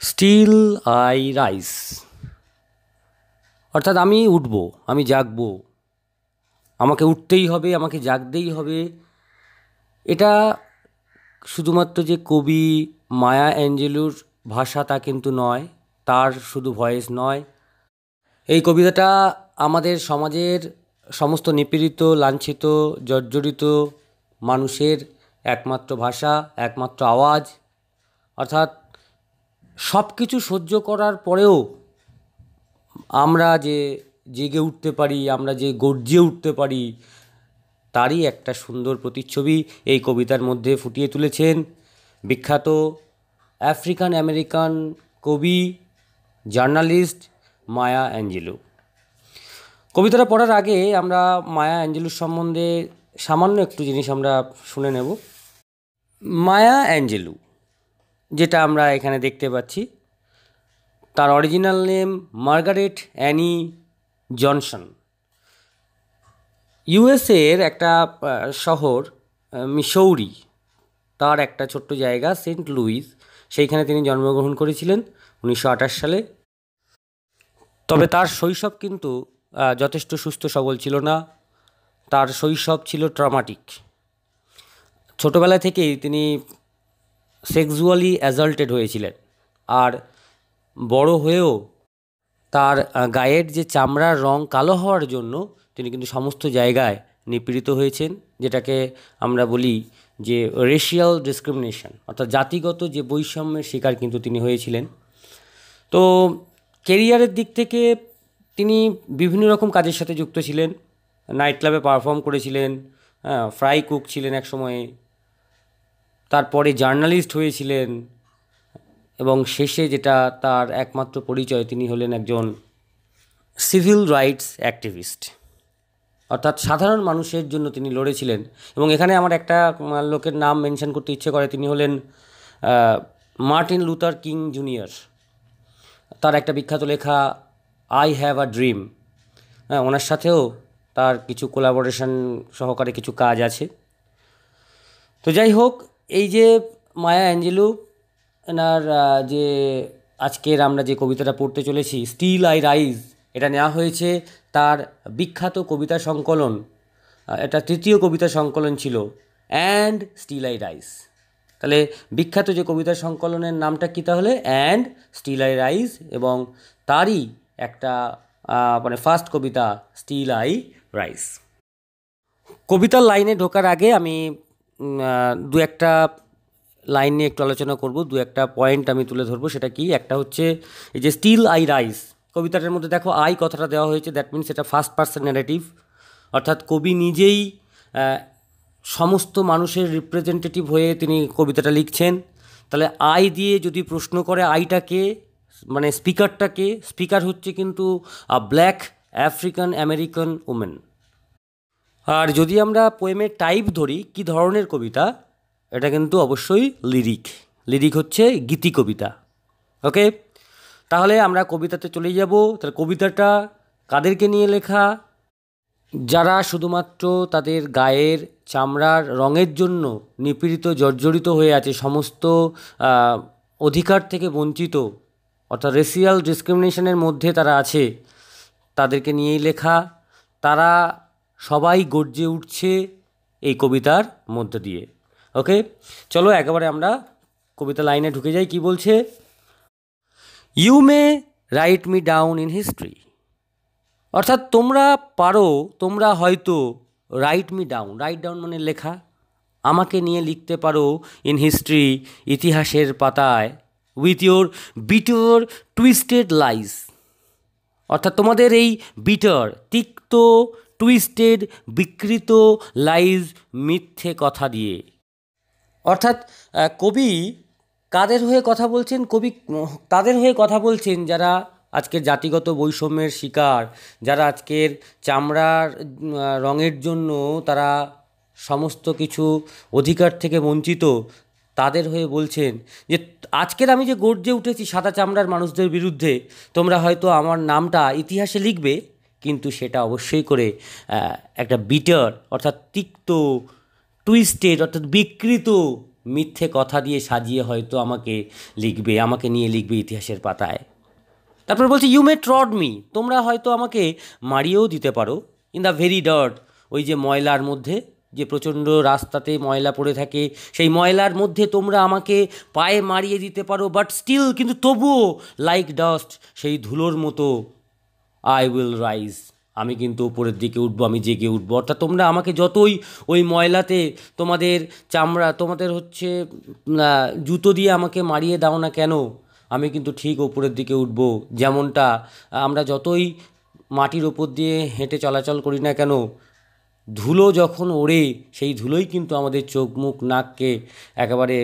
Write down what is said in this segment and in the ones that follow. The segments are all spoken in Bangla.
স্টিল আই রাইজ, অর্থাৎ আমি উঠব, আমি জাগব, আমাকে উঠতেই হবে, আমাকে জাগতেই হবে। এটা শুধুমাত্র যে কবি মায়া অ্যাঞ্জেলুর ভাষা তা কিন্তু নয়, তার শুধু ভয়েস নয়। এই কবিতাটা আমাদের সমাজের সমস্ত নিপীড়িত, লাঞ্ছিত, জর্জরিত মানুষের একমাত্র ভাষা, একমাত্র আওয়াজ। অর্থাৎ সব কিছু সহ্য করার পরেও আমরা যে জেগে উঠতে পারি, আমরা যে গর্জে উঠতে পারি, তারই একটা সুন্দর প্রতিচ্ছবি এই কবিতার মধ্যে ফুটিয়ে তুলেছেন বিখ্যাত আফ্রিকান আমেরিকান কবি, জার্নালিস্ট মায়া অ্যাঞ্জেলু। কবিতাটা পড়ার আগে আমরা মায়া অ্যাঞ্জেলুর সম্বন্ধে সামান্য একটু জিনিস আমরা শুনে নেব। মায়া অ্যাঞ্জেলু, যেটা আমরা এখানে দেখতে পাচ্ছি, তার original name Margaret Annie Johnson. ইউএসএর একটা শহর মিসৌরি, তার একটা ছোট্ট জায়গা সেন্ট লুইস, সেইখানে তিনি জন্মগ্রহণ করেছিলেন 1928 সালে। তবে তার শৈশব কিন্তু যথেষ্ট সুস্থ সবল ছিল না, তার শৈশব ছিল ট্রমাটিক। ছোটোবেলা থেকেই তিনি সেক্সুয়ালি অ্যাসাল্টেড হয়েছিলেন, আর বড় হয়েও তার গায়ের যে চামড়ার রং কালো হওয়ার জন্য তিনি কিন্তু সমস্ত জায়গায় নিপীড়িত হয়েছেন, যেটাকে আমরা বলি যে রেশিয়াল ডিসক্রিমিনেশন, অর্থাৎ জাতিগত যে বৈষম্যের শিকার কিন্তু তিনি হয়েছিলেন। তো কেরিয়ারের দিক থেকে তিনি বিভিন্ন রকম কাজের সাথে যুক্ত ছিলেন, নাইট ক্লাবে পারফর্ম করেছিলেন, ফ্রাই কুক ছিলেন এক সময়ে, তারপরে জার্নালিস্ট হয়েছিলেন, এবং শেষে যেটা তার একমাত্র পরিচয়, তিনি হলেন একজন সিভিল রাইটস অ্যাক্টিভিস্ট, অর্থাৎ সাধারণ মানুষের জন্য তিনি লড়েছিলেন। এবং এখানে আমার একটা লোকের নাম মেনশন করতে ইচ্ছে করে, তিনি হলেন মার্টিন লুথার কিং জুনিয়র। তার একটা বিখ্যাত লেখা আই হ্যাভ আ ড্রিম, ওনার সাথেও তার কিছু কোলাবোরেশন সহকারে কিছু কাজ আছে। তো যাই হোক, এই যে মায়া অ্যাঞ্জেলু, এনার যে আজকের আমরা যে কবিতাটা পড়তে চলেছি স্টিল আই রাইজ, এটা নেওয়া হয়েছে তার বিখ্যাত কবিতা সংকলন, এটা তৃতীয় কবিতা সংকলন ছিল, অ্যান্ড স্টিল আই রাইজ। তাহলে বিখ্যাত যে কবিতা সংকলনের নামটা কী তাহলে? অ্যান্ড স্টিল আই রাইজ, এবং তারই একটা মানে ফার্স্ট কবিতা স্টিল আই রাইজ। কবিতার লাইনে ঢোকার আগে আমি দু একটা লাইন নিয়ে একটু আলোচনা করব, দু একটা পয়েন্ট আমি তুলে ধরবো। সেটা কি? একটা হচ্ছে এই যে স্টিল আই রাইজ, কবিতাটার মধ্যে দেখো আই কথাটা দেওয়া হয়েছে, দ্যাট মিনস এটা ফার্স্ট পার্সন ন্যারেটিভ, অর্থাৎ কবি নিজেই সমস্ত মানুষের রিপ্রেজেন্টেটিভ হয়ে তিনি কবিতাটা লিখছেন। তাহলে আই দিয়ে যদি প্রশ্ন করে আইটাকে, মানে স্পিকারটাকে, স্পিকার হচ্ছে কিন্তু ব্ল্যাক আফ্রিকান আমেরিকান উমেন। আর যদি আমরা পোয়েমের টাইপ ধরি, কি ধরনের কবিতা, এটা কিন্তু অবশ্যই লিরিক। লিরিক হচ্ছে গীতি কবিতা। ওকে, তাহলে আমরা কবিতাতে চলে যাব। তাহলে কবিতাটা কাদেরকে নিয়ে লেখা? যারা শুধুমাত্র তাদের গায়ের চামড়ার রঙের জন্য নিপীড়িত, জর্জরিত হয়ে আছে, সমস্ত অধিকার থেকে বঞ্চিত, অর্থাৎ রেসিয়াল ডিসক্রিমিনেশনের মধ্যে তারা আছে, তাদেরকে নিয়েই লেখা। তারা সবাই গর্জে উঠছে এই কবিতার মধ্য দিয়ে। ওকে, চলো একেবারে আমরা কবিতা লাইনে ঢুকে যাই। কি বলছে? You may write me down in history, অর্থাৎ তোমরা পারো, তোমরা হয়তো write me down, write down মানে লেখা, আমাকে নিয়ে লিখতে পারো ইন হিস্ট্রি, ইতিহাসের পাতায়, with your bitter twisted lies, অর্থাৎ তোমাদের এই বিটার, তিক্ত, টুইস্টেড, বিকৃত লাইজ, মিথ্যে কথা দিয়ে। অর্থাৎ কবি কাদের হয়ে কথা বলছেন? কবি তাদের হয়ে কথা বলছেন যারা আজকের জাতিগত বৈষম্যের শিকার, যারা আজকের চামড়ার রঙের জন্য তারা সমস্ত কিছু অধিকার থেকে বঞ্চিত, তাদের হয়ে বলছেন যে আজকের আমি যে গর্জে উঠেছি সাদা চামড়ার মানুষদের বিরুদ্ধে, তোমরা হয়তো আমার নামটা ইতিহাসে লিখবে, কিন্তু সেটা অবশ্যই করে একটা বিটার, অর্থাৎ তিক্ত, টুইস্টেড, অর্থাৎ বিকৃত, মিথ্যে কথা দিয়ে সাজিয়ে হয়তো আমাকে নিয়ে লিখবে ইতিহাসের পাতায়। তারপর বলছে ইউ মে ট্রড মি, তোমরা হয়তো আমাকে মারিয়েও দিতে পারো ইন দ্য ভেরি ডার্ট, ওই যে ময়লার মধ্যে, যে প্রচণ্ড রাস্তাতে ময়লা পড়ে থাকে, সেই ময়লার মধ্যে তোমরা আমাকে পায়ে মারিয়ে দিতে পারো, বাট স্টিল, কিন্তু তবুও, লাইক ডাস্ট, সেই ধুলোর মতো, আই উইল রাইজ, আমি কিন্তু উপরের দিকে উঠবো, আমি জেগে উঠবো। অর্থাৎ তোমরা আমাকে যতই ওই ময়লাতে তোমাদের চামড়া, তোমাদের হচ্ছে জুতো দিয়ে আমাকে মারিয়ে দাও না কেন, আমি কিন্তু ঠিক ওপরের দিকে উঠবো। যেমনটা আমরা যতই মাটির ওপর দিয়ে হেঁটে চলাচল করি না কেন, ধুলো যখন ওড়ে, সেই ধুলোই কিন্তু আমাদের চোখ মুখ নাককে একেবারে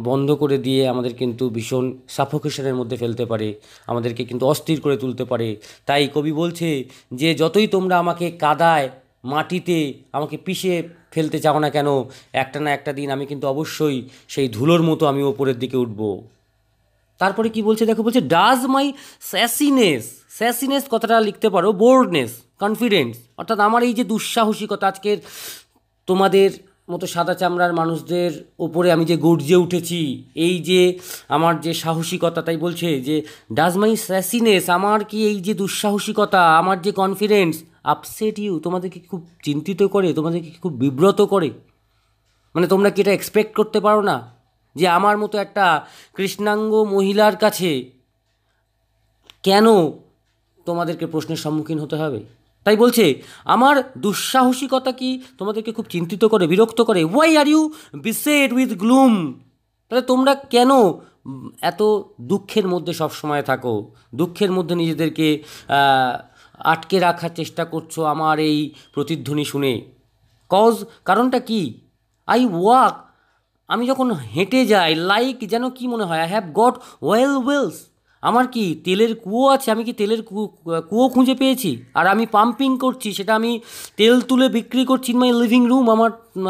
বন্ধ করে দিয়ে আমাদের কিন্তু ভীষণ সাফোকেশনের মধ্যে ফেলতে পারে, আমাদেরকে কিন্তু অস্থির করে তুলতে পারে। তাই কবি বলছে যে যতই তোমরা আমাকে কাদায় মাটিতে আমাকে পিষে ফেলতে চাও না কেন, একটা না একটা দিন আমি কিন্তু অবশ্যই সেই ধুলোর মতো আমি ওপরের দিকে উঠবো। তারপরে কি বলছে দেখো, বলছে ডাজ মাই স্যাসিনেস কথাটা লিখতে পারো বোল্ডনেস, কনফিডেন্স, অর্থাৎ আমার এই যে দুঃসাহসিকতা, আজকের তোমাদের মতো সাদা চামড়ার মানুষদের ওপরে আমি যে গর্জে উঠেছি, এই যে আমার যে সাহসিকতা, তাই বলছে যে ডাজ মাই স্যাসিনেস, আমার কি এই যে দুঃসাহসিকতা, আমার যে কনফিডেন্স আপসেট ইউ, তোমাদেরকে খুব চিন্তিত করে, তোমাদেরকে খুব বিব্রত করে? মানে তোমরা কি এটা এক্সপেক্ট করতে পারো না যে আমার মতো একটা কৃষ্ণাঙ্গ মহিলার কাছে কেন তোমাদেরকে প্রশ্নের সম্মুখীন হতে হবে? তাই বলছে আমার দুঃসাহসিকতা কি তোমাদেরকে খুব চিন্তিত করে, বিরক্ত করে? Why are you beset with gloom, তাহলে তোমরা কেন এত দুঃখের মধ্যে সবসময় থাকো, দুঃখের মধ্যে নিজেদেরকে আটকে রাখার চেষ্টা করছো আমার এই প্রতিধ্বনি শুনে? কারণটা কি? আই ওয়াক, আমি যখন হেঁটে যাই, লাইক, যেন কি মনে হয়, আই হ্যাভ গট ওয়েলস, আমার কি তেলের কুয়ো আছে, আমি কি তেলের কুয়ো খুঁজে পেয়েছি, আর আমি পাম্পিং করছি, সেটা আমি তেল তুলে বিক্রি করছি ইন মাই লিভিং রুম,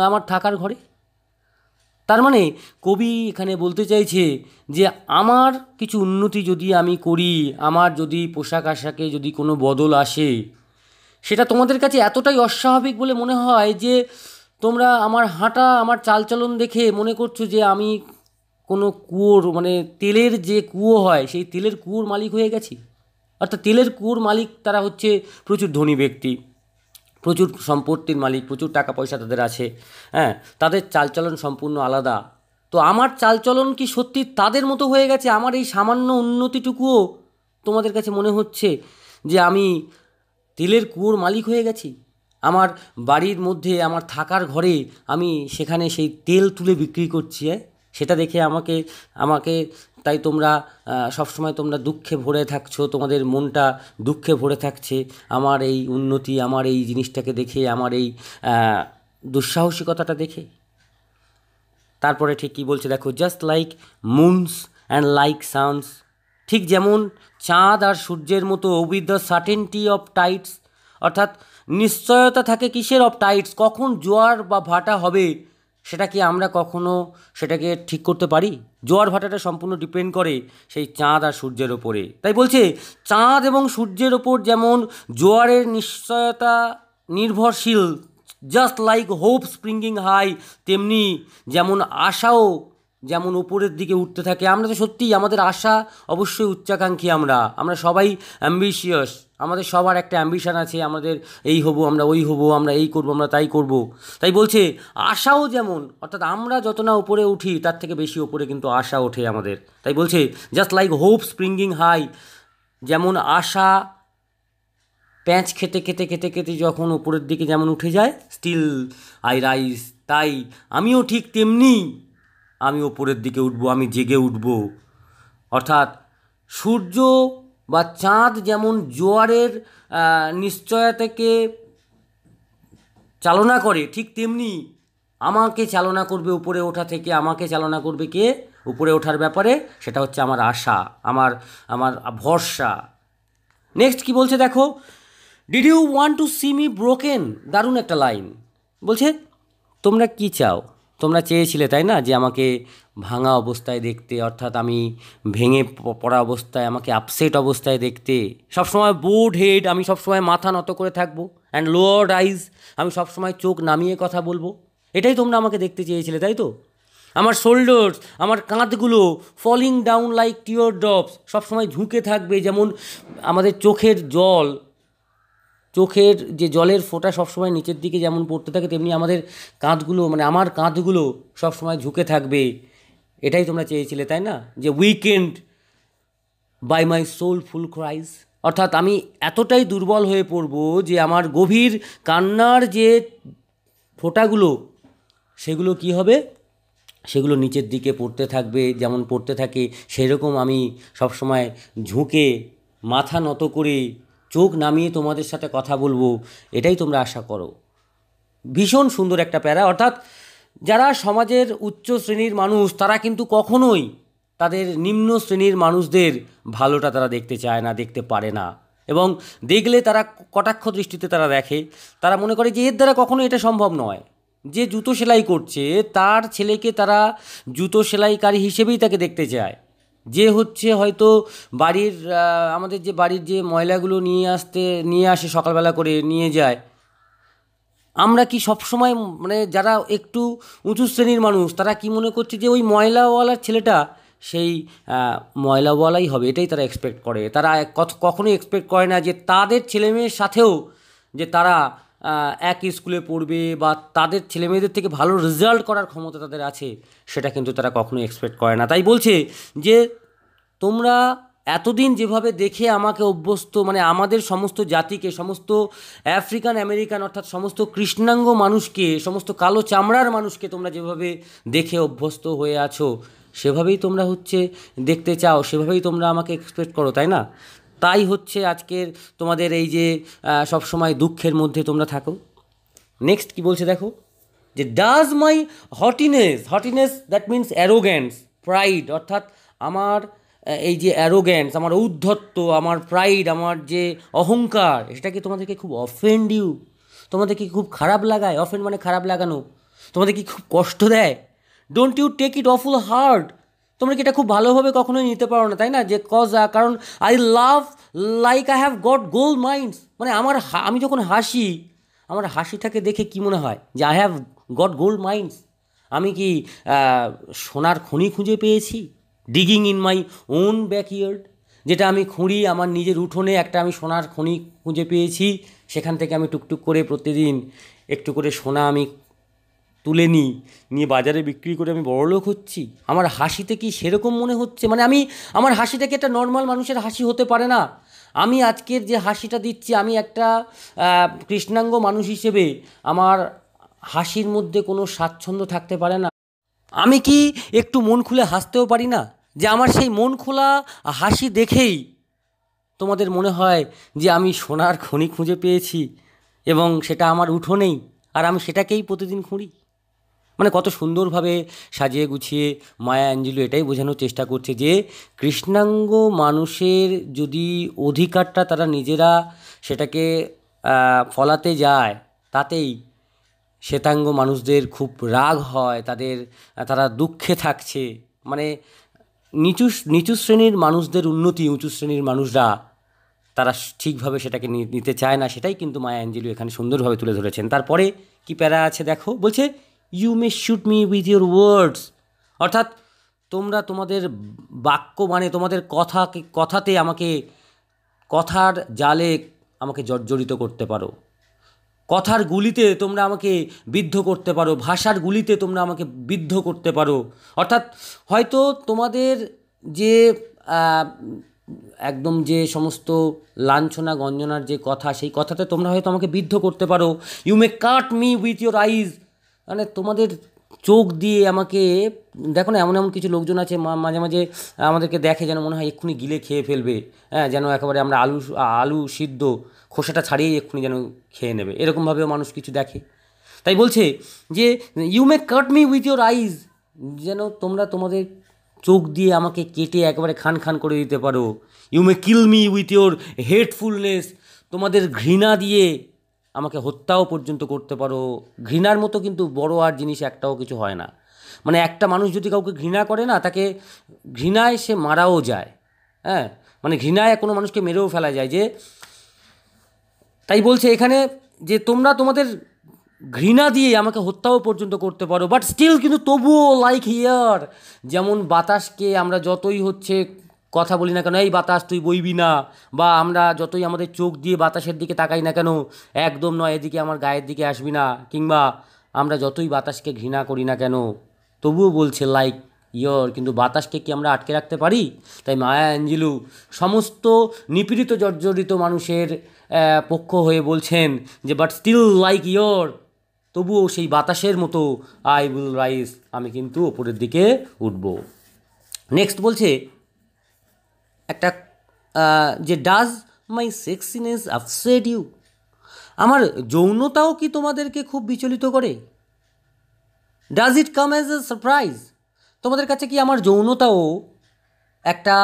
আমার থাকার ঘরে। তার মানে কবি এখানে বলতে চাইছে যে আমার কিছু উন্নতি যদি আমি করি, আমার যদি পোশাক আশাকে যদি কোনো বদল আসে, সেটা তোমাদের কাছে এতটাই অস্বাভাবিক বলে মনে হয় যে তোমরা আমার হাঁটা, আমার চালচলন দেখে মনে করছো যে আমি কোনো কুয়োর, মানে তেলের যে কুয়ো হয়, সেই তেলের কুয়োর মালিক হয়ে গেছি। অর্থাৎ তেলের কুয়োর মালিক তারা হচ্ছে প্রচুর ধনী ব্যক্তি, প্রচুর সম্পত্তির মালিক, প্রচুর টাকা পয়সা তাদের আছে, হ্যাঁ, তাদের চালচলন সম্পূর্ণ আলাদা। তো আমার চালচলন কি সত্যি তাদের মতো হয়ে গেছে? আমার এই সামান্য উন্নতিটুকুও তোমাদের কাছে মনে হচ্ছে যে আমি তেলের কুয়োর মালিক হয়ে গেছি? আমার বাড়ির মধ্যে, আমার থাকার ঘরে আমি সেখানে সেই তেল তুলে বিক্রি করছি, সেটা দেখে আমাকে তাই তোমরা সবসময় তোমরা দুঃখে ভরে থাকছো, তোমাদের মনটা দুঃখে ভরে থাকছে আমার এই উন্নতি, আমার এই জিনিসটাকে দেখে, আমার এই দুঃসাহসিকতাটা দেখে। তারপরে ঠিক কী বলছে দেখো, just like moons and like suns, ঠিক যেমন চাঁদ আর সূর্যের মতো, with the certainty of tides, অর্থাৎ নিশ্চয়তা থাকে কিসের? অফ টাইডস, কখন জোয়ার বা ভাটা হবে সেটা কি আমরা কখনো সেটাকে ঠিক করতে পারি? জোয়ার ভাটাটা সম্পূর্ণ ডিপেন্ড করে সেই চাঁদ আর সূর্যের ওপরে। তাই বলছে চাঁদ এবং সূর্যের ওপর যেমন জোয়ারের নিশ্চয়তা নির্ভরশীল, just like hope springing high, তেমনি যেমন আশাও যেমন উপরের দিকে উঠতে থাকে। আমরা তো সত্যিই, আমাদের আশা অবশ্যই উচ্চাকাঙ্ক্ষী, আমরা সবাই অ্যাম্বিশিয়াস, আমাদের সবার একটা অ্যাম্বিশান আছে, আমাদের এই হব, আমরা ওই হব, আমরা এই করব, আমরা তাই করব। তাই বলছে আশাও যেমন, অর্থাৎ আমরা যত না উপরে উঠি তার থেকে বেশি উপরে কিন্তু আশা ওঠে আমাদের। তাই বলছে just like hope springing high, যেমন আশা প্যাঁচ খেতে খেতে খেতে খেতে যখন উপরের দিকে যেমন উঠে যায়, স্টিল আই রাইজ, তাই আমিও ঠিক তেমনি আমি ওপরের দিকে উঠবো, আমি জেগে উঠব। অর্থাৎ সূর্য বা চাঁদ যেমন জোয়ারের নিশ্চয়তাকে চালনা করে, ঠিক তেমনি আমাকে চালনা করবে উপরে ওঠা থেকে, আমাকে চালনা করবে কে উপরে ওঠার ব্যাপারে? সেটা হচ্ছে আমার আশা, আমার আমার ভরসা। নেক্সট কি বলছে দেখো, did you want to see me broken, দারুণ একটা লাইন। বলছে তোমরা কি চাও, তোমরা চেয়েছিলে তাই না যে আমাকে ভাঙা অবস্থায় দেখতে, অর্থাৎ আমি ভেঙে পড়া অবস্থায়, আমাকে আপসেট অবস্থায় দেখতে, সবসময় বোর্ড হেড, আমি সবসময় মাথা নত করে থাকবো, অ্যান্ড লোয়ার্ড আইজ, আমি সবসময় চোখ নামিয়ে কথা বলবো, এটাই তোমরা আমাকে দেখতে চেয়েছিলে তাই তো? আমার শোল্ডার্স, আমার কাঁধগুলো ফলিং ডাউন লাইক টিয়ার ড্রপস, সবসময় ঝুঁকে থাকবে, যেমন আমাদের চোখের যে জলের ফোঁটা সবসময় নিচের দিকে যেমন পড়তে থাকে, তেমনি আমাদের কাঁধগুলো, মানে আমার কাঁধগুলো সবসময় ঝুঁকে থাকবে। এটাই তোমরা চেয়েছিলে, তাই না? যে weakened by my soulful cries, অর্থাৎ আমি এতটাই দুর্বল হয়ে পড়ব যে আমার গভীর কান্নার যে ফোঁটাগুলো, সেগুলো কি হবে, সেগুলো নিচের দিকে পড়তে থাকবে, যেমন পড়তে থাকে সেরকম আমি সবসময় ঝুঁকে মাথা নত করে চোখ নামিয়ে তোমাদের সাথে কথা বলবো। এটাই তোমরা আশা করো। ভীষণ সুন্দর একটা প্যারা। অর্থাৎ যারা সমাজের উচ্চ শ্রেণীর মানুষ, তারা কিন্তু কখনোই তাদের নিম্ন শ্রেণীর মানুষদের ভালোটা তারা দেখতে চায় না, দেখতে পারে না, এবং দেখলে তারা কটাক্ষ দৃষ্টিতে তারা দেখে। তারা মনে করে যে এর দ্বারা কখনো এটা সম্ভব নয়। যে জুতো সেলাই করছে তার ছেলেকে তারা জুতো সেলাইকারী হিসেবেই তাকে দেখতে চায়। যে হচ্ছে হয়তো বাড়ির আমাদের যে বাড়ির যে ময়লাগুলো নিয়ে আসে সকালবেলা করে নিয়ে যায়, আমরা কি সবসময়, মানে যারা একটু উঁচু শ্রেণীর মানুষ, তারা কি মনে করছে যে ওই ময়লাওয়ালার ছেলেটা সেই ময়লাওয়ালাই হবে, এটাই তারা এক্সপেক্ট করে। তারা কখনোই এক্সপেক্ট করে না যে তাদের ছেলেমেয়ের সাথেও যে তারা একই স্কুলে পড়বে বা তাদের ছেলেমেয়েদের থেকে ভালো রেজাল্ট করার ক্ষমতা তাদের আছে, সেটা কিন্তু তারা কখনোই এক্সপেক্ট করে না। তাই বলছে যে তোমরা এতদিন যেভাবে দেখে আমাকে অভ্যস্ত, মানে আমাদের সমস্ত জাতিকে, সমস্ত আফ্রিকান আমেরিকান অর্থাৎ সমস্ত কৃষ্ণাঙ্গ মানুষকে, সমস্ত কালো চামড়ার মানুষকে তোমরা যেভাবে দেখে অভ্যস্ত হয়ে আছো, সেভাবেই তোমরা হচ্ছে দেখতে চাও, সেভাবেই তোমরা আমাকে এক্সপেক্ট করো, তাই না? তাই হচ্ছে আজকের তোমাদের এই যে সবসময় দুঃখের মধ্যে তোমরা থাকো। নেক্সট কি বলছে দেখো, যে does my haughtiness that means arrogance, pride, অর্থাৎ আমার এই যে অ্যারোগ্যান্স, আমার ঔদ্ধত্য, আমার প্রাইড, আমার যে অহংকার, সেটা কি তোমাদেরকে খুব অফেন্ড ইউ, তোমাদের কি খুব খারাপ লাগায়? অফেন্ড মানে খারাপ লাগানো। তোমাদের কি খুব কষ্ট দেয়? Don't you take it awful hard, তোমরা কি এটা খুব ভালোভাবে কখনোই নিতে পারো না, তাই না? যে কারণ I love like I have got gold minds, মানে আমি যখন হাসি, আমার হাসিটাকে দেখে কি মনে হয় যে I have got gold minds, আমি কি সোনার খনি খুঁজে পেয়েছি? Digging in my own backyard, যেটা আমি খুঁড়ি আমার নিজের উঠোনে, একটা আমি সোনার খনি খুঁজে পেয়েছি, সেখান থেকে আমি টুকটুক করে প্রতিদিন একটু করে সোনা আমি তুলে নিয়ে বাজারে বিক্রি করে আমি বড়লোক হচ্ছি। আমার হাসিতে কি সেরকম মনে হচ্ছে? মানে আমার হাসিটা কি একটা নর্মাল মানুষের হাসি হতে পারে না? আমি আজকের যে হাসিটা দিচ্ছি, আমি একটা কৃষ্ণাঙ্গ মানুষ হিসেবে আমার হাসির মধ্যে কোনো স্বাচ্ছন্দ্য থাকতে পারে না? আমি কি একটু মন খুলে হাসতেও পারি না? যে আমার সেই মন খোলা হাসি দেখেই তোমাদের মনে হয় যে আমি সোনার খনি খুঁজে পেয়েছি এবং সেটা আমার উঠোনেই, আর আমি সেটাকেই প্রতিদিন খুঁড়ি। মানে কত সুন্দরভাবে সাজিয়ে গুছিয়ে মায়া অ্যাঞ্জেলো এটাই বোঝানোর চেষ্টা করছে যে কৃষ্ণাঙ্গ মানুষের যদি অধিকারটা তারা নিজেরা সেটাকে ফলাতে যায়, তাতেই শ্বেতাঙ্গ মানুষদের খুব রাগ হয়, তারা দুঃখে থাকছে। মানে নিচু শ্রেণীর মানুষদের উন্নতি উঁচু শ্রেণীর মানুষরা তারা ঠিকভাবে সেটাকে নিতে চায় না, সেটাই কিন্তু মায়া অ্যাঞ্জেলো এখানে সুন্দরভাবে তুলে ধরেছেন। তারপরে কি প্যারা আছে দেখো, বলছে you may shoot me with your words, অর্থাৎ তোমরা তোমাদের বাক্য, মানে তোমাদের কথাতে আমাকে, কথার জালে আমাকে জর্জরিত করতে পারো, কথার গুলিতে তোমরা আমাকে বিদ্ধ করতে পারো, ভাষার গুলিতে তোমরা আমাকে বিদ্ধ করতে পারো। অর্থাৎ হয়তো তোমাদের যে একদম যে সমস্ত লাঞ্ছনা গঞ্জনার যে কথা, সেই কথাতে তোমরা হয়তো আমাকে বিদ্ধ করতে পারো। You may cut me with your eyes, মানে তোমাদের চোখ দিয়ে আমাকে, দেখো না এমন এমন কিছু লোকজন আছে মাঝে মাঝে আমাদেরকে দেখে যেন মনে হয় এক্ষুনি গিলে খেয়ে ফেলবে, হ্যাঁ, যেন একেবারে আমরা আলু সিদ্ধ খোসাটা ছাড়িয়েই এক্ষুনি যেন খেয়ে নেবে, এরকমভাবেও মানুষ কিছু দেখে। তাই বলছে যে you may cut me with your eyes, যেন তোমরা তোমাদের চোখ দিয়ে আমাকে কেটে একেবারে খান খান করে দিতে পারো। You may kill me with your hatefulness, তোমাদের ঘৃণা দিয়ে আমাকে হত্যাও পর্যন্ত করতে পারো। ঘৃণার মতো কিন্তু বড় আর জিনিস একটাও কিছু হয় না। মানে একটা মানুষ যদি কাউকে ঘৃণা করে না, তাকে ঘৃণায় সে মারাও যায়, হ্যাঁ, মানে ঘৃণায় কোনো মানুষকে মেরেও ফেলা যায়। যে তাই বলছে এখানে যে তোমরা তোমাদের ঘৃণা দিয়ে আমাকে হত্যাও পর্যন্ত করতে পারো, বাট স্টিল কিন্তু তবুও লাইক হিয়ার, যেমন বাতাসকে আমরা যতই হচ্ছে কথা বলি না কেন, এই বাতাস তুই বইবি না, বা আমরা যতই আমাদের চোখ দিয়ে বাতাসের দিকে তাকাই না কেন, একদম নয়, এদিকে আমার গায়ের দিকে আসবি না, কিংবা আমরা যতই বাতাসকে ঘৃণা করি না কেন, তবুও বলছে লাইক ইয়র, কিন্তু বাতাসকে কি আমরা আটকে রাখতে পারি? তাই মায়া অ্যাঞ্জেলু সমস্ত নিপীড়িত জর্জরিত মানুষের পক্ষ হয়ে বলছেন যে বাট স্টিল লাইক ইয়র, তবুও সেই বাতাসের মতো আই উইল রাইজ, আমি কিন্তু ওপরের দিকে উঠব। নেক্সট বলছে একটা যে does my sexiness upset you, আমার যৌনতাও কি তোমাদেরকে খুব বিচলিত করে? Does it come as a surprise, তোমাদের কাছে কি আমার যৌনতাও একটা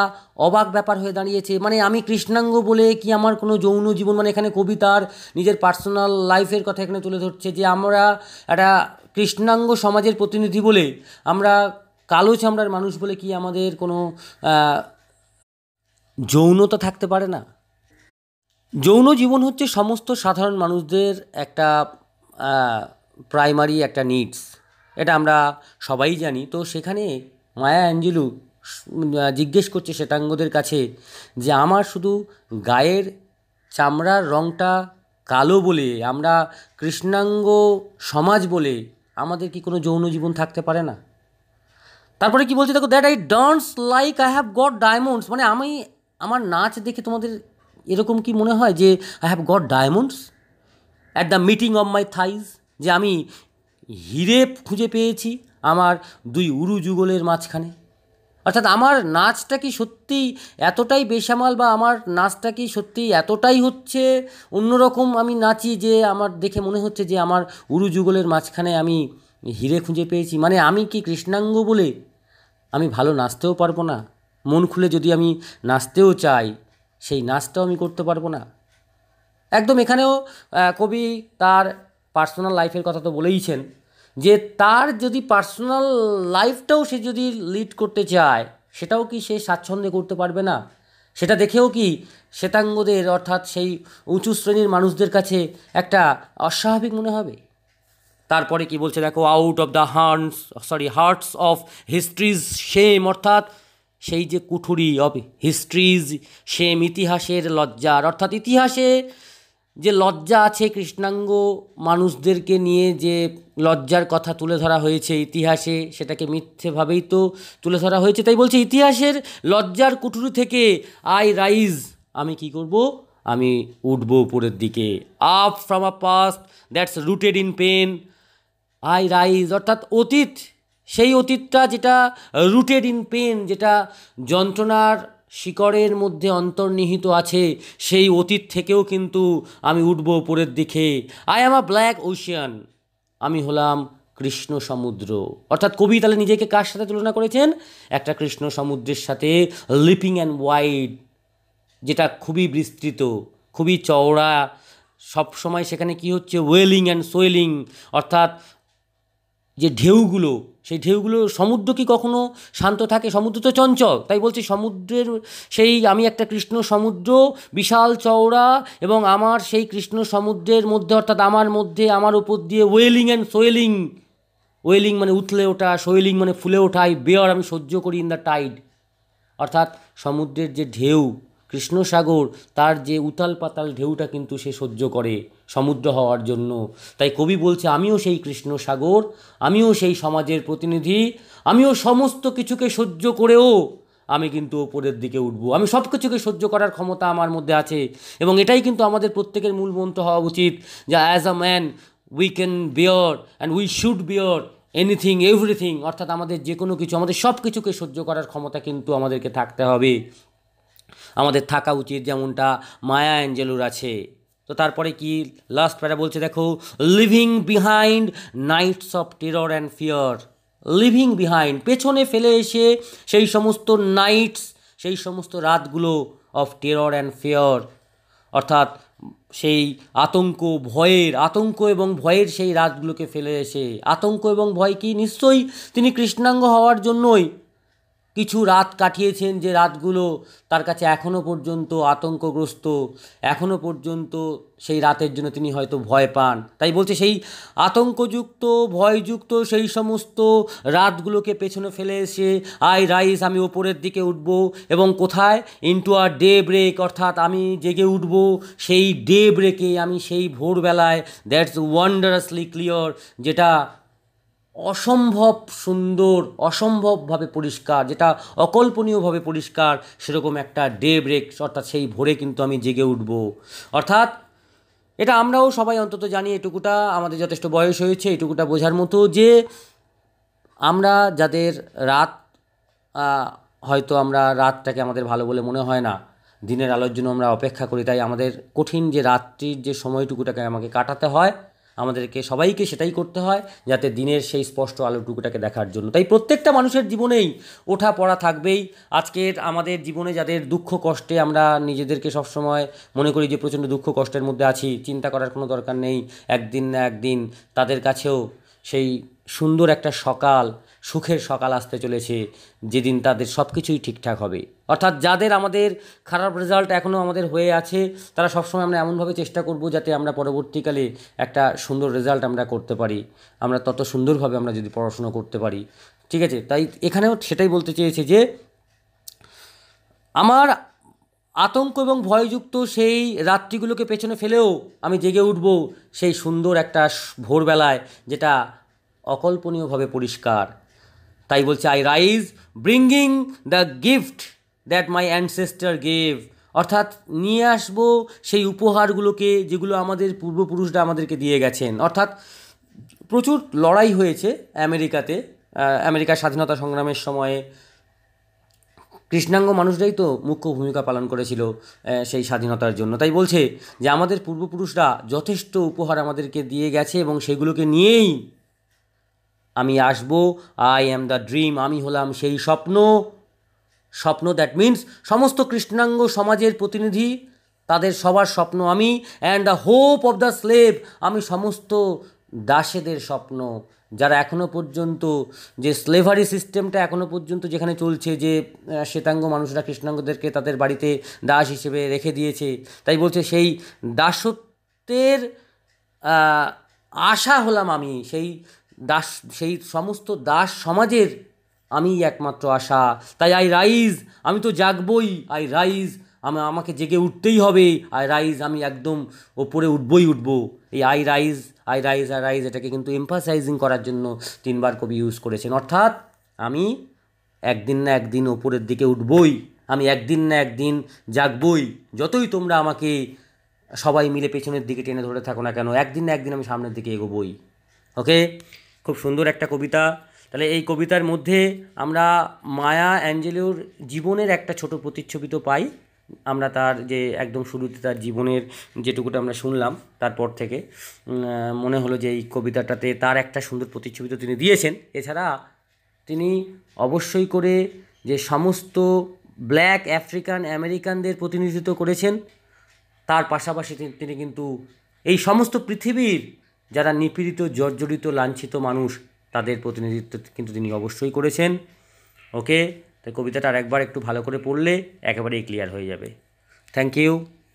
অবাক ব্যাপার হয়ে দাঁড়িয়েছে? মানে আমি কৃষ্ণাঙ্গ বলে কি আমার কোনো যৌন জীবন, মানে এখানে কবিতার নিজের পার্সোনাল লাইফের কথা এখানে তুলে ধরছে, যে আমরা একটা কৃষ্ণাঙ্গ সমাজের প্রতিনিধি বলে, আমরা কালো চামড়ার মানুষ বলে কি আমাদের কোনো যৌনতা থাকতে পারে না? যৌন জীবন হচ্ছে সমস্ত সাধারণ মানুষদের একটা প্রাইমারি একটা নিডস, এটা আমরা সবাই জানি। তো সেখানে মায়া অ্যাঞ্জেলু জিজ্ঞেস করছে শ্বেতাঙ্গদের কাছে যে আমার শুধু গায়ের চামড়ার রঙটা কালো বলে, আমরা কৃষ্ণাঙ্গ সমাজ বলে আমাদের কি কোনো যৌন জীবন থাকতে পারে না? তারপরে কি বলছে দেখো, that I dance like I have got diamonds, মানে আমি আমার নাচ দেখে তোমাদের এরকম কি মনে হয় যে I have got diamonds at the meeting of my thighs, যে আমি হিরে খুঁজে পেয়েছি আমার দুই উরু যুগলের মাঝখানে? অর্থাৎ আমার নাচটা কি সত্যিই এতটাই বেসামাল, বা আমার নাচটা কি সত্যিই এতটাই হচ্ছে অন্যরকম আমি নাচি যে আমার দেখে মনে হচ্ছে যে আমার উরু যুগলের মাঝখানে আমি হিরে খুঁজে পেয়েছি? মানে আমি কি কৃষ্ণাঙ্গ বলে আমি ভালো নাচতেও পারবো না? মন খুলে যদি আমি নাচতেও চাই, সেই নাচটাও আমি করতে পারবো না? একদম এখানেও কবি তার পার্সোনাল লাইফের কথা তো বলেইছেন, যে তার যদি পার্সোনাল লাইফটাও সে যদি লিড করতে চায়, সেটাও কি সে স্বাচ্ছন্দ্যে করতে পারবে না? সেটা দেখেও কি শ্বেতাঙ্গদের, অর্থাৎ সেই উঁচু শ্রেণীর মানুষদের কাছে একটা অস্বাভাবিক মনে হবে? তারপরে কি বলছে দেখো, out of the hertz of histories shame, অর্থাৎ সেই যে কুঠুরি অফ হিস্ট্রিজ শেম, ইতিহাসের লজ্জার, অর্থাৎ ইতিহাসে যে লজ্জা আছে কৃষ্ণাঙ্গ মানুষদেরকে নিয়ে, যে লজ্জার কথা তুলে ধরা হয়েছে ইতিহাসে, সেটাকে মিথ্যেভাবেই তো তুলে ধরা হয়েছে। তাই বলছে ইতিহাসের লজ্জার কুঠুরি থেকে আই রাইজ, আমি কি করব? আমি উঠব উপরের দিকে। Up from a past that's rooted in pain I rise, অর্থাৎ অতীত, সেই অতীতটা যেটা রুটেড ইন পেন, যেটা যন্ত্রণার শিকড়ের মধ্যে অন্তর্নিহিত আছে, সেই অতীত থেকেও কিন্তু আমি উঠব উপরের দিকে। I am a black Ocean, আমি হলাম কৃষ্ণ সমুদ্র। অর্থাৎ কবি তাহলে নিজেকে কার সাথে তুলনা করেছেন? একটা কৃষ্ণ সমুদ্রের সাথে, লিপিং অ্যান্ড ওয়াইড, যেটা খুবই বিস্তৃত, খুবই চওড়া, সব সময় সেখানে কি হচ্ছে, ওয়েলিং অ্যান্ড সোয়েলিং, অর্থাৎ যে ঢেউগুলো, সেই ঢেউগুলো, সমুদ্র কি কখনো শান্ত থাকে? সমুদ্র তো চঞ্চল। তাই বলছি সমুদ্রের সেই আমি একটা কৃষ্ণ সমুদ্র, বিশাল চওড়া, এবং আমার সেই কৃষ্ণ সমুদ্রের মধ্যে, অর্থাৎ আমার মধ্যে, আমার উপর দিয়ে ওয়েলিং অ্যান্ড সোয়েলিং, ওয়েলিং মানে উথলে ওঠা, সোয়েলিং মানে ফুলে ওঠা, বেয়ার আমি সহ্য করি ইন দ্য টাইড, অর্থাৎ সমুদ্রের যে ঢেউ, কৃষ্ণসাগর, তার যে উতাল পাতাল ঢেউটা কিন্তু সে সহ্য করে সমুদ্র হওয়ার জন্য। তাই কবি বলছে আমিও সেই কৃষ্ণসাগর, আমিও সেই সমাজের প্রতিনিধি, আমিও সমস্ত কিছুকে সহ্য করেও আমি কিন্তু ওপরের দিকে উঠব। আমি সব কিছুকে সহ্য করার ক্ষমতা আমার মধ্যে আছে, এবং এটাই কিন্তু আমাদের প্রত্যেকের মূল মন্ত্র হওয়া উচিত, যে as a man we can bear and we should bear anything everything, অর্থাৎ আমাদের যে কোনো কিছু, আমাদের সব কিছুকে সহ্য করার ক্ষমতা কিন্তু আমাদেরকে থাকতে হবে, আমাদের থাকা উচিত, যেমনটা মায়া অ্যাঞ্জেলুর আছে। তো তারপরে কি লাস্ট প্যারা বলছে দেখো, leaving behind nights of terror and fear, leaving behind, পেছনে ফেলে এসে সেই সমস্ত নাইটস, সেই সমস্ত রাতগুলো, অফ টেরর অ্যান্ড ফিয়ার, অর্থাৎ সেই আতঙ্ক এবং ভয়ের সেই রাতগুলোকে ফেলে এসে, আতঙ্ক এবং ভয় কি? নিশ্চয়ই তিনি কৃষ্ণাঙ্গ হওয়ার জন্যই কিছু রাত কাটিয়েছেন, যে রাতগুলো তার কাছে এখনও পর্যন্ত আতঙ্কগ্রস্ত, এখনও পর্যন্ত সেই রাতের জন্য তিনি হয়তো ভয় পান। তাই বলছে সেই আতঙ্কযুক্ত, ভয়যুক্ত সেই সমস্ত রাতগুলোকে পেছনে ফেলে এসে আই রাইজ, আমি ওপরের দিকে উঠব, এবং কোথায়, ইনটু আ ডে ব্রেক, অর্থাৎ আমি জেগে উঠব সেই ডে ব্রেকে, আমি সেই ভোরবেলায়, দ্যাটস ওয়ান্ডারাসলি ক্লিয়ার, যেটা অসম্ভব সুন্দর, অসম্ভবভাবে পরিষ্কার, যেটা অকল্পনীয়ভাবে পরিষ্কার, সেরকম একটা ডে ব্রেক, অর্থাৎ সেই ভোরে কিন্তু আমি জেগে উঠব। অর্থাৎ এটা আমরাও সবাই অন্তত জানি, এটুকুটা আমাদের যথেষ্ট বয়স হয়েছে এটুকুটা বোঝার মতো, যে আমরা যাদের রাত, হয়তো আমরা রাতটাকে আমাদের ভালো বলে মনে হয় না, দিনের আলোর জন্য আমরা অপেক্ষা করি, তাই আমাদের কঠিন যে রাত্রির যে সময়টুকুটাকে আমাকে কাটাতে হয়, আমাদেরকে সবাইকে সেটাই করতে হয়, যাতে দিনের সেই স্পষ্ট আলোটুকুটাকে দেখার জন্য। তাই প্রত্যেকটা মানুষের জীবনেই ওঠা পড়া থাকবেই। আজকের আমাদের জীবনে যাদের দুঃখ কষ্টে আমরা নিজেদেরকে সবসময় মনে করি যে প্রচণ্ড দুঃখ কষ্টের মধ্যে আছি, চিন্তা করার কোনো দরকার নেই, একদিন না একদিন তাদের কাছেও সেই সুন্দর একটা সকাল, সুখের সকাল আসতে চলেছে, যেদিন তাদের সব কিছুই ঠিকঠাক হবে। অর্থাৎ যাদের আমাদের খারাপ রেজাল্ট এখনও আমাদের হয়ে আছে, তারা সবসময় আমরা এমনভাবে চেষ্টা করব যাতে আমরা পরবর্তীকালে একটা সুন্দর রেজাল্ট আমরা করতে পারি, আমরা তত সুন্দরভাবে আমরা যদি পড়াশুনো করতে পারি, ঠিক আছে। তাই এখানেও সেটাই বলতে চেয়েছে যে আমার আতঙ্ক এবং ভয়যুক্ত সেই রাত্রিগুলোকে পেছনে ফেলেও আমি জেগে উঠব সেই সুন্দর একটা ভোরবেলায়, যেটা অকল্পনীয়ভাবে পরিষ্কার। তাই বলছে I rise bringing the gift that my ancestor gave, অর্থাৎ নিয়ে আসবো সেই উপহারগুলোকে যেগুলো আমাদের পূর্বপুরুষরা আমাদেরকে দিয়ে গেছেন। অর্থাৎ প্রচুর লড়াই হয়েছে আমেরিকাতে, আমেরিকার স্বাধীনতা সংগ্রামের সময়ে কৃষ্ণাঙ্গ মানুষরাই তো মুখ্য ভূমিকা পালন করেছিল সেই স্বাধীনতার জন্য। তাই বলছে যে আমাদের পূর্বপুরুষরা যথেষ্ট উপহার আমাদেরকে দিয়ে গেছে, এবং সেগুলোকে নিয়েই আমি আসব। আই অ্যাম দ্য ড্রিম, আমি হলাম সেই স্বপ্ন। স্বপ্ন দ্যাট মিন্স সমস্ত কৃষ্ণাঙ্গ সমাজের প্রতিনিধি, তাদের সবার স্বপ্ন আমি। And the hope of the slave, আমি সমস্ত দাসেদের স্বপ্ন, যারা এখনও পর্যন্ত যে স্লেভারি সিস্টেমটা এখনও পর্যন্ত যেখানে চলছে, যে শ্বেতাঙ্গ মানুষরা কৃষ্ণাঙ্গদেরকে তাদের বাড়িতে দাস হিসেবে রেখে দিয়েছে। তাই বলছে সেই দাসত্বের আশা হলাম আমি, সেই সমস্ত দাস সমাজের আমি একমাত্র আশা। তাই আই রাইজ, আমি তো জাগবই, আই রাইজ, আমাকে জেগে উঠতেই হবে, আই রাইজ, আমি একদম ওপরে উঠবই উঠবো। এই I rise, I rise, I rise, এটাকে কিন্তু এমফাসাইজিং করার জন্য 3বার কবি ইউজ করেছেন। অর্থাৎ আমি একদিন না একদিন ওপরের দিকে উঠবই, আমি একদিন না একদিন জাগবই, যতই তোমরা আমাকে সবাই মিলে পেছনের দিকে টেনে ধরে থাকো না কেন, একদিন না একদিন আমি সামনের দিকে এগোবই। ওকে, খুব সুন্দর একটা কবিতা। তাহলে এই কবিতার মধ্যে আমরা মায়া অ্যাঞ্জেলোর জীবনের একটা ছোট প্রতিচ্ছবি তো পাই। আমরা তার যে একদম শুরুতে তার জীবনের যেটুকুটা আমরা শুনলাম, তারপর থেকে মনে হলো যে এই কবিতাটাতে তার একটা সুন্দর প্রতিচ্ছবি তো তিনি দিয়েছেন। এছাড়া তিনি অবশ্যই করে যে সমস্ত ব্ল্যাক আফ্রিকান আমেরিকানদের প্রতিনিধিত্ব করেছেন, তার পাশাপাশি তিনি কিন্তু এই সমস্ত পৃথিবীর যারা নিপীড়িত, জর্জরিত, লাঞ্ছিত মানুষ, তাদের প্রতিনিধিত্ব কিন্তু তিনি অবশ্যই করেছেন। ওকে, তাই কবিতাটা আরেকবার একটু ভালো করে পড়লে একেবারেই ক্লিয়ার হয়ে যাবে। Thank you.